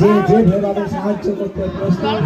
যে যেভাবে সাহায্য করতে প্রস্তুত।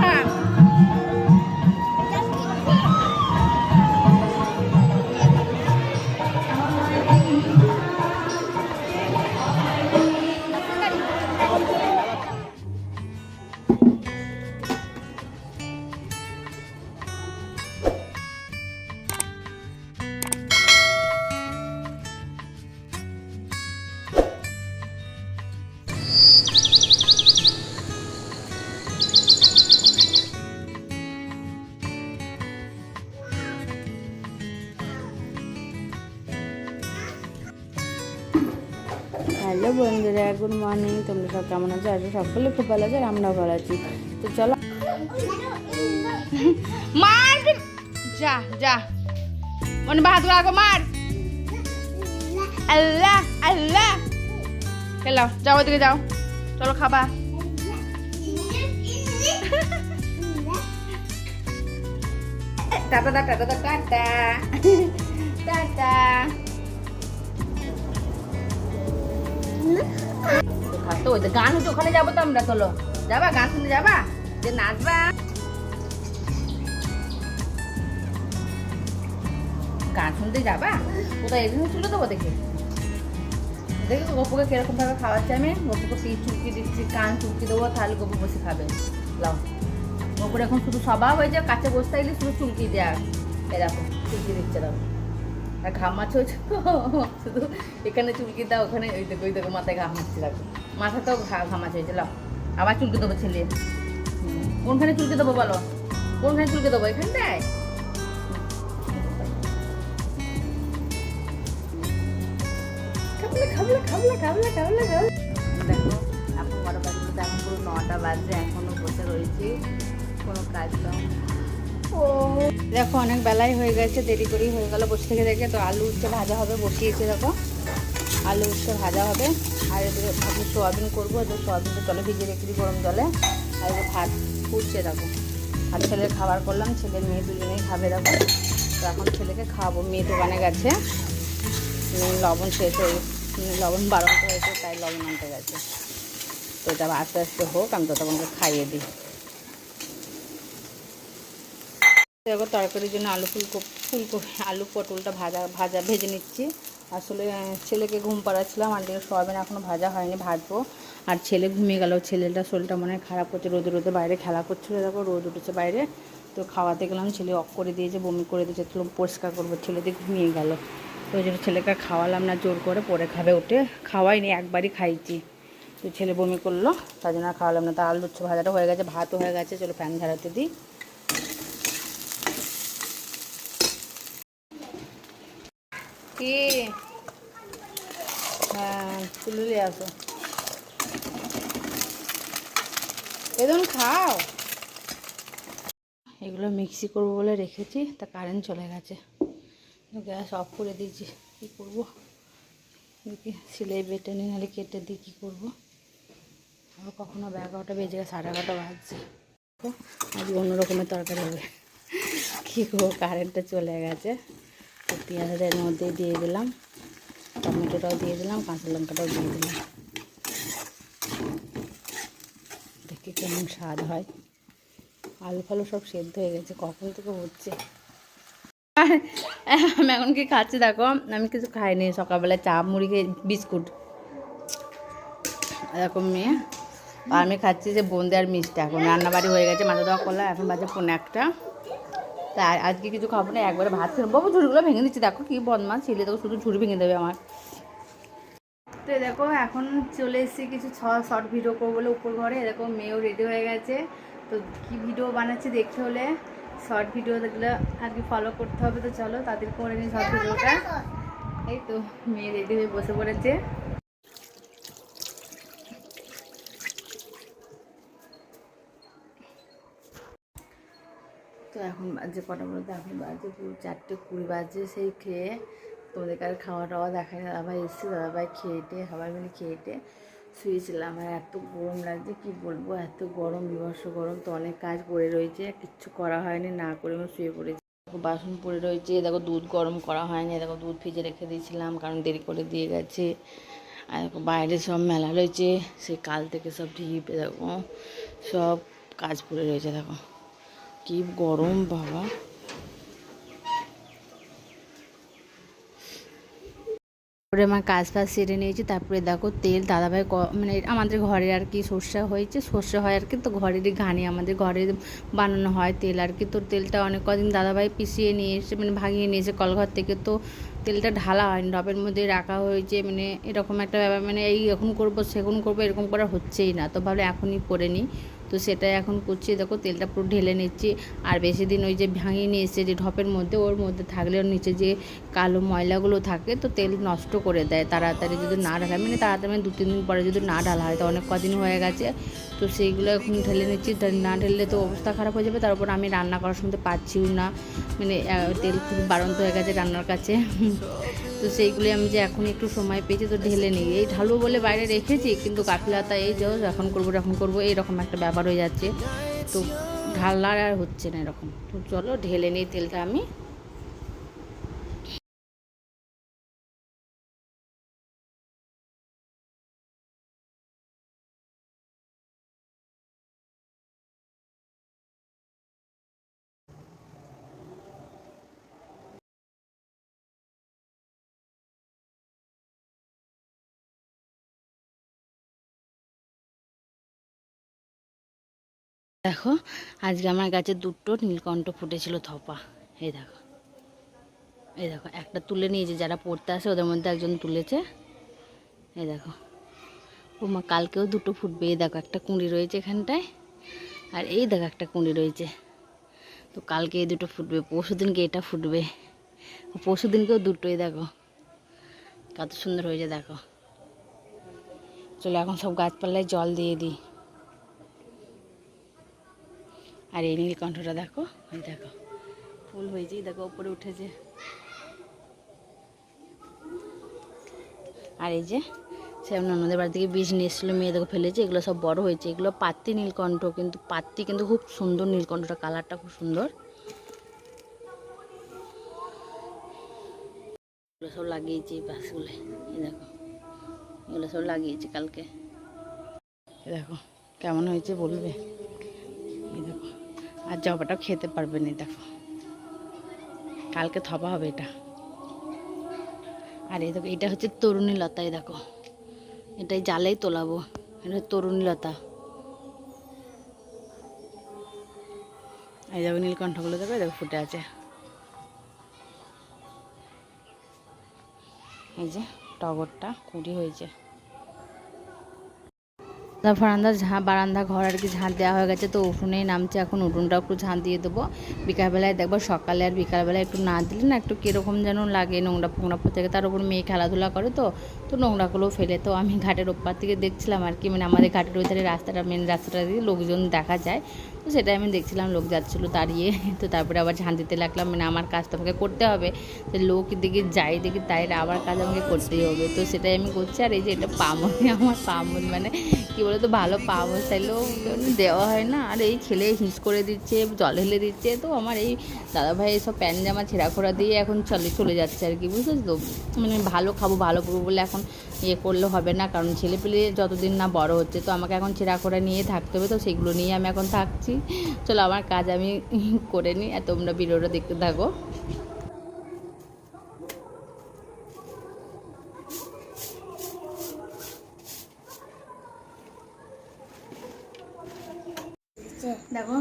হ্যালো বন্ধুরা, গুড মর্নিং। তোমরা সব কেমন আছো? আজকে সকলে খুব ভালো আছে আর আমরাও ভালো আছি। তো চলো মার, যা যা মনে বাহাত লাগো, মার। আল্লাহ আল্লাহ, খেলাও, যাও ওইদিকে যাও, চলো খাবা। Tata tata tata tata tata. তো ওই গান হচ্ছে, ওখানে যাবো তো আমরা। চলো যাবা, গান শুনতে যাবা, যে নাচবা। গান শুনতে যাবা? কোথায় এদিন ছিল দেবো দেখে দেখি গপুকে কিরকম ভাবে খাওয়াচ্ছি আমি। গপুকে পিঠ চুলকি দিচ্ছি, কান চুলকি দেবো, তাহলে গপু বসে খাবে। লাও, গপুর এখন শুধু স্বভাব হয়েছে কাছে বসতে গেলে শুধু চুলকি দেওয়া। এরকম চুলকি দিচ্ছে, দাও। আর ঘামাচ্ছে হচ্ছে শুধু এখানে চুলকি দাও, ওখানে ওই দেখো মাথায় ঘামাচ্ছি, দেখো মাথাতেও ঘামাচ্ছে হয়েছে। লাও, আবার চুলকে দেবো ছেলে। কোনখানে চুলকে দেবো বলো? কোনখানে চুলকে দেবো? এখানটায়? দেখো এখন 12 বাজে, এখন পুরো 9টা বাজে, এখনো বসে রয়েছি, কোনো কাজ দাও। ও দেখো অনেক বেলাই হয়ে গেছে, দেরি করেই হয়ে গেল বসে থেকে দেখে। তো আলু উচ্ছে ভাজা হবে, বসিয়েছে দেখো, আলু উচ্ছে ভাজা হবে। আর এদিকে ভাবছি সোয়াবিন করবো, তো সোয়াবিনটা জলে ভিজিয়ে রেখে দিই গরম জলে। আর এদিকে ভাত ফুটছে দেখো। আর ছেলের খাবার করলাম, ছেলে মেয়ে দুজনেই খাবে দেখো। তো এখন ছেলেকে খাওয়াবো। মেয়ে দোকানে গেছে, লবণ শেষ হয়ে, লবণ বারণ হয়েছে, তাই লবণ আনতে গেছে। তো এটা আস্তে আস্তে হোক, আমি ততক্ষণকে খাইয়ে দিই। দেখো তরকারির জন্য ফুলকপি আলু পটলটা ভেজে নিচ্ছি। আসলে ছেলেকে ঘুম পাড়াচ্ছিলাম, আর দিকে সোয়াবিন এখনও ভাজা হয়নি, ভাজবো। আর ছেলে ঘুমিয়ে গেল, ছেলেটা শরীরটা মনে হয় খারাপ করছে, রোদে রোদে বাইরে খেলা করছিলো, দেখো রোদ উঠেছে বাইরে। তো খাওয়াতে গেলাম, ছেলে অফ করে দিয়েছে, বমি করে দিয়েছে, তো পরিষ্কার করবো, ছেলেদের ঘুমিয়ে গেল। তো ওই জন্য ছেলেকে খাওয়ালাম না, জোর করে, পরে খাবে উঠে। খাওয়াইনি, একবারই খাইছি। তো ছেলে বমি করলো, তার জন্য খাওয়ালাম না। তা আলু উচ্ছে ভাজাটা হয়ে গেছে, ভাতও হয়ে গেছে, চলো ফ্যান ঝাড়াতে দিই। কি? হ্যাঁ, তুলে আসো, এদন খাও। এগুলো মিক্সি করবো বলে রেখেছি, তা কারেন্ট চলে গেছে, গ্যাস অফ করে দিয়েছি। কী করবো দেখি, সিলাই বেটে নিই, নাহলে কেটে দিই, কী করবো। আবার কখনো 11টা বেজে গেছে, 11:30 বাজছে। আজ অন্য রকমের তরকারি হবে, কী করবো, কারেন্টটা চলে গেছে। তো পেঁয়াজটা এর মধ্যেই দিয়ে দিলাম, টমেটোটাও দিয়ে দিলাম, কাঁচা লঙ্কাটাও দিয়ে দিলাম। দেখি কেমন স্বাদ হয়। আলু ফালু সব সেদ্ধ হয়ে গেছে, কখন থেকে হচ্ছে। আমি এখন কি খাচ্ছি দেখো, আমি কিছু খাইনি সকালবেলায়, চা মুড়ি খেয়ে বিস্কুট এরকম মেয়ে। আর আমি খাচ্ছি যে বোঁদে আর মিষ্টি। এখন রান্নাবাড়ি হয়ে গেছে, মাথা দেওয়া করলাম, এখন বাজে 1:45। তাই আজকে কিছু খাবো না, একবারে ভাত খেলাম। বাবু ঝুড়িগুলো ভেঙে দিচ্ছি, দেখো কি বদমাস ছেলে, দেখো শুধু ঝুড়ি ভেঙে দেবে আমার। তো দেখো এখন চলে এসেছি কিছু শর্ট ভিডিও করবো বলে উপর ঘরে। এরকম মেয়েও রেডি হয়ে গেছে। তো কী ভিডিও বানাচ্ছি দেখতে হলে শর্ট ভিডিও দেখলে আর কি ফলো করতে হবে। তো চলো তাদের করে নিই শর্ট ভিডিওটা। এই তো মেয়ে রেডি হয়ে বসে পড়েছে। তো এখন বাজে কটা বলতে, এখন বাজে পুরো 4:20 বাজে। সেই খেয়ে তোমাদের কাছে খাওয়া টাওয়া দেখায়, দাদাভাই এসেছি, দাদাভাই খেয়েটে সবাই মিলে খেয়েটে শুয়েছিলাম। আর এত গরম লাগছে কি বলবো, এত গরম, বিভৎস গরম। তো অনেক কাজ পড়ে রয়েছে, কিচ্ছু করা হয়নি, না করে আমি শুয়ে পড়েছি। বাসন পড়ে রয়েছে, দেখো দুধ গরম করা হয়নি, দেখো দুধ ভিজে রেখে দিয়েছিলাম কারণ দেরি করে দিয়ে গেছে। আর দেখো বাইরে সব মেলা রয়েছে, সেই কাল থেকে সব ঢিপ দেখো সব কাজ পড়ে রয়েছে। দেখো কি গরম বাবা। তারপরে আমার কাজ ফাজ সেরে নিয়েছি। তারপরে দেখো তেল দাদাভাই মানে আমাদের ঘরে আর কি সর্ষে হয়েছে, সর্ষে হয় আর কি, তো ঘরেরই ঘানি আমাদের ঘরে বানানো হয় তেল আর কি। তো তেলটা অনেক কদিন দাদাভাই পিষিয়ে নিয়ে এসে মানে ভাঙিয়ে নিয়েছে কলঘর থেকে, তো তেলটা ঢালা হয়নি, ডবের মধ্যে রাখা হয়েছে। মানে এরকম একটা ব্যাপার, মানে এই এখন করবো সেখন করবো এরকম করা হচ্ছেই না, তো ভাবলে এখনই করে নিই। তো সেটাই এখন করছি। দেখো তেলটা পুরো ঢেলে নিচ্ছি। আর বেশি দিন ওই যে ভাঙিয়ে নিয়ে এসছে যে ঢপের মধ্যে, ওর মধ্যে থাকলে ওর নিচে যে কালো ময়লাগুলো থাকে তো তেল নষ্ট করে দেয় তাড়াতাড়ি যদি না ঢালা, মানে তাড়াতাড়ি মানে 2-3 দিন পরে যদি না ঢালা হয়, তো অনেক কদিন হয়ে গেছে। তো সেইগুলো এখন ঢেলে নিচ্ছি, না ঢেললে তো অবস্থা খারাপ হয়ে যাবে। তারপর আমি রান্না করার সময় পাচ্ছিও না, মানে তেল খুব বাড়ন্ত হয়ে গেছে রান্নার কাছে। তো সেইগুলি আমি যে এখন একটু সময় পেয়েছি তো ঢেলে নিই। এই ঢালবো বলে বাইরে রেখেছি, কিন্তু কাফিলাতা এই যে এখন করবো এরকম একটা ব্যাপার হয়ে যাচ্ছে, তো ঢালার আর হচ্ছে না এরকম। তো চলো ঢেলে নিই তেলটা আমি। দেখো আজকে আমার গাছে 2টো নীলকণ্ঠ ফুটেছিল থপা। এই দেখো, এই দেখো একটা তুলে নিয়েছে, যারা পড়তে আসে ওদের মধ্যে একজন তুলেছে। এই দেখো ও মা, কালকেও 2টো ফুটবে। এই দেখো একটা কুঁড়ি রয়েছে এখানটায়, আর এই দেখো একটা কুঁড়ি রয়েছে। তো কালকে এই 2টো ফুটবে, পরশু দিনকে এটা ফুটবে, পরশু দিনকেও 2টোই। দেখো কত সুন্দর হয়েছে দেখো। চলো এখন সব গাছপালায় জল দিয়ে দিই। আর এই নীলকণ্ঠটা দেখো, ওই দেখো ফুল হয়েছে, দেখো উপরে উঠেছে। আর এই যে সে ননদের বাড়ি থেকে বীজ নিয়ে এসেছিলো, মেয়ে দেখো ফেলেছে, এগুলো সব বড় হয়েছে। এগুলো পাত্তি নীলকণ্ঠ, কিন্তু পাত্তি কিন্তু খুব সুন্দর নীলকণ্ঠটা, কালারটা খুব সুন্দর। এগুলো সব লাগিয়েছি এই গাছগুলো, এই দেখো এগুলো সব লাগিয়েছি কালকে। দেখো কেমন হয়েছে বলবে। এই দেখো আর জবাটাও খেতে পারবে না, দেখো কালকে থপা হবে এটা। আর এই দেখো এটা হচ্ছে তরুণী লতা, এই দেখো এটাই জালেই তোলাবো, এটা তরুণী লতা। এই দেখো নীলকণ্ঠগুলো দেখো, দেখো ফুটে আছে। এই যে টগরটা কুঁড়ি হয়েছে। বারান্দা ঘর আর কি ঝাঁট দেওয়া হয়ে গেছে, তো উঠোনেই নামছে এখন, উঠোনটা একটু ঝাঁট দিয়ে দেবো। বিকালবেলায় দেখবো, সকালে আর বিকালবেলায় একটু না দিলে না একটু কীরকম যেন লাগে, নোংরা ফোংরা থেকে। তার উপর মেয়ে খেলাধুলা করে, তো নোংরাগুলো ফেলে। তো আমি ঘাটের ওপার থেকে দেখছিলাম আর কি, মানে আমাদের ঘাটের ওই ধারে রাস্তাটা, মেন রাস্তাটা দিয়ে লোকজন দেখা যায়, তো সেটাই আমি দেখছিলাম, লোক যাচ্ছিলো দাঁড়িয়ে। তো তারপরে আবার ঝাঁট দিতে লাগলাম, মানে আমার কাজ তো আমাকে করতে হবে, যে লোক দিকে যাই দেখি তাই আবার কাজ আমাকে করতেই হবে, তো সেটাই আমি করছি। আর এই যে এটা পামনি, আমার পামনি মানে কী বলে তো, ভালো পামচ চাইলেও দেওয়া হয় না। আর এই ছেলে হিঁচ করে দিচ্ছে, জল ঢেলে দিচ্ছে, তো আমার এই দাদাভাই এইসব প্যান্ট জামা ছেঁড়াখোড়া দিয়ে এখন চলে যাচ্ছে আর কি, বুঝতে তো। মানে ভালো খাবো ভালো করবো বলে এখন ইয়ে করলে হবে না, কারণ ছেলেপেলে যতদিন না বড় হচ্ছে, তো আমাকে এখন ছেঁড়াখোড়া নিয়ে থাকতে হবে, তো সেগুলো নিয়ে আমি এখন থাকছি। চলো আমার কাজ আমি করে নিই, আর তোমরা ভিডিওটা দেখতে থাকো। দেখো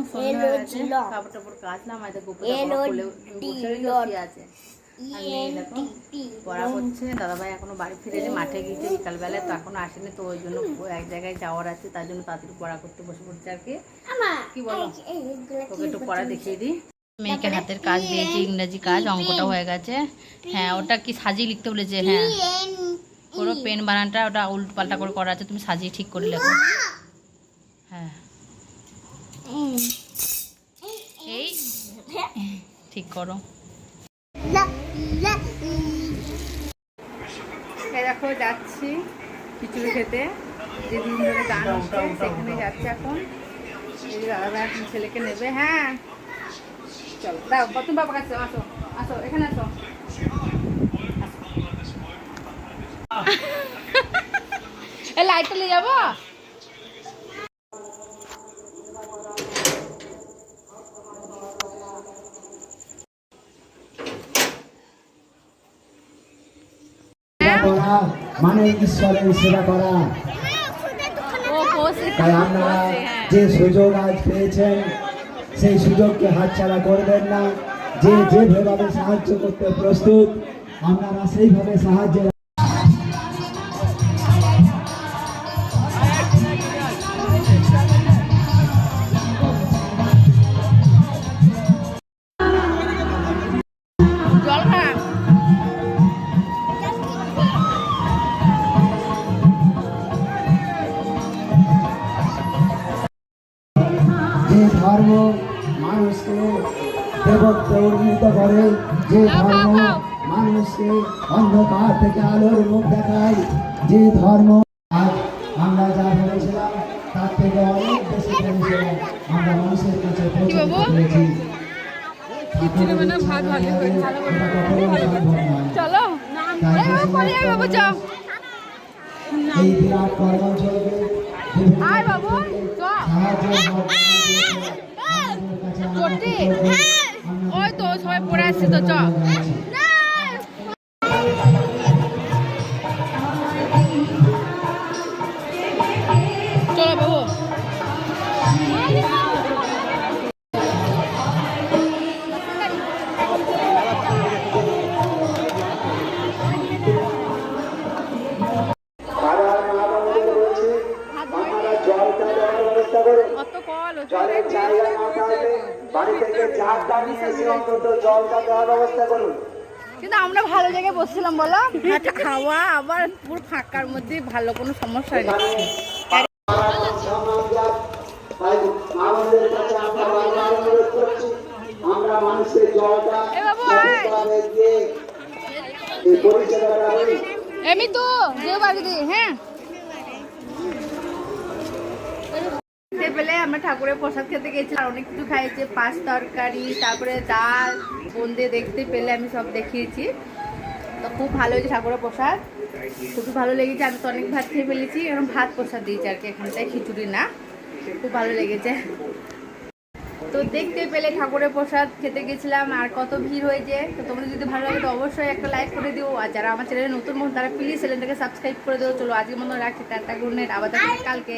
কাপড় টাপড় কাচলাম, আর দেখো বসে আছে। দেখো পড়া করছে, দাদাভাই এখনো বাড়ি ফিরেনি, মাঠে গিয়েছে বিকালবেলায়, তো এখনো আসেনি, তো ওই জন্য এক জায়গায় যাওয়ার আছে, তার জন্য তাড়াতাড়ি পড়া করতে বসে পড়ছে আর কি। কি বলো, তোকে একটু পড়া দেখিয়ে দিই। মেয়েকে হাতের কাজ দিয়েছি, ইংরেজি কাজ, অঙ্কটা হয়ে গেছে। হ্যাঁ ওটা কি সাজিয়ে লিখতে বলেছে, হ্যাঁ পুরো পেন বানানটা ওটা উল্ট পাল্টা করে করা আছে, তুমি সাজিয়ে ঠিক করে লেখো। হ্যাঁ এই ঠিক করো। দেখো যাচ্ছি খিচুড়ি খেতে, যে দিন ধরে গান হচ্ছে সেখানে যাচ্ছে এখন। এই যে দাদাভাই এখন ছেলেকে নেবে। হ্যাঁ চলো দাও, তুমি বাবা কাছে আসো, আসো এখানে আসো। এই লাইটটা নিয়ে যাবো। করা মানে ঈশ্বরের সেবা করা। ও বসে তাই আপনারা হ্যাঁ। যে সুযোগ আজ পেয়েছেন সেই সুযোগকে হাতছাড়া করবেন না। যে যেভাবে সাহায্য করতে প্রস্তুত আপনারা সেইভাবে সাহায্যের জল খা। যে ধর্ম মানুষকে দেবত্বে উন্নীত করে, যে ধর্ম মানুষকে অন্ধকার থেকে আলোর মুখ দেখায়, যে ধর্ম আজ আমরা যা ভেবেছিলাম তার থেকে অনেক বেশি ভেবেছিলাম আমরা মানুষের কাছে পৌঁছে দিতে পেরেছি। এটা কখনোই সম্ভব নয়। চলো তাই এই বাবু, পরে আয় বাবু, চল। এই বিরাট কর্মযোগে বিভিন্ন আয় বাবু, দিক থেকে চল। সাহায্যের হাত বাড়িয়ে দিয়েছে। আমাদের কাছে আমরা চটি। কৃতজ্ঞ। ওই তো সবাই পড়ে আসছে তো, চল। চলো বাবু। বাবার মা বোনদের বলছি, আপনারা জলটা দেওয়ার ব্যবস্থা করুন। অত কল জলের জায়গা না থাকলে বাড়ি থেকে ঝাড়টা নিয়ে এসে অন্তত জলটা দেওয়ার ব্যবস্থা করুন। কিন্তু আমরা ভালো জায়গায় বসছিলাম বলো, একটা খাওয়া আবার পুরো ফাঁকার মধ্যে, ভালো কোনো সমস্যা নেই। তাই মা বোনদের কাছে আমরা বারবার অনুরোধ করছি, আমরা মানুষের জলটা এ বাবু, আয়। সঠিকভাবে দিয়ে এই পরিষেবাটা করি। এমনি তো যে বাড়ি দি, হ্যাঁ। দেখতে পেলে আমরা ঠাকুরের প্রসাদ খেতে গেছি, আর অনেক কিছু খাইছে, পাঁচ তরকারি, তারপরে ডাল, বোন্দে দেখতে পেলে আমি সব দেখিয়েছি। তো খুব ভালো হয়েছে ঠাকুরের প্রসাদ, খুবই ভালো লেগেছে। আমি তো অনেক ভাত খেয়ে ফেলেছি, এরকম ভাত প্রসাদ দিয়েছি আর কি, এখানটায় খিচুড়ি না। খুব ভালো লেগেছে। তো দেখতে পেলে ঠাকুরের প্রসাদ খেতে গেছিলাম, আর কত ভিড় হয়েছে। তো তোমরা যদি ভালো লাগে তো অবশ্যই একটা লাইক করে দিও, আর যারা আমার চ্যানেলে নতুন মন তারা প্লিজ চ্যানেলটাকে সাবস্ক্রাইব করে দিও। চলো আজকের মতো রাখছি, টাটা, গুড নাইট, আবার দেখা হবে কালকে।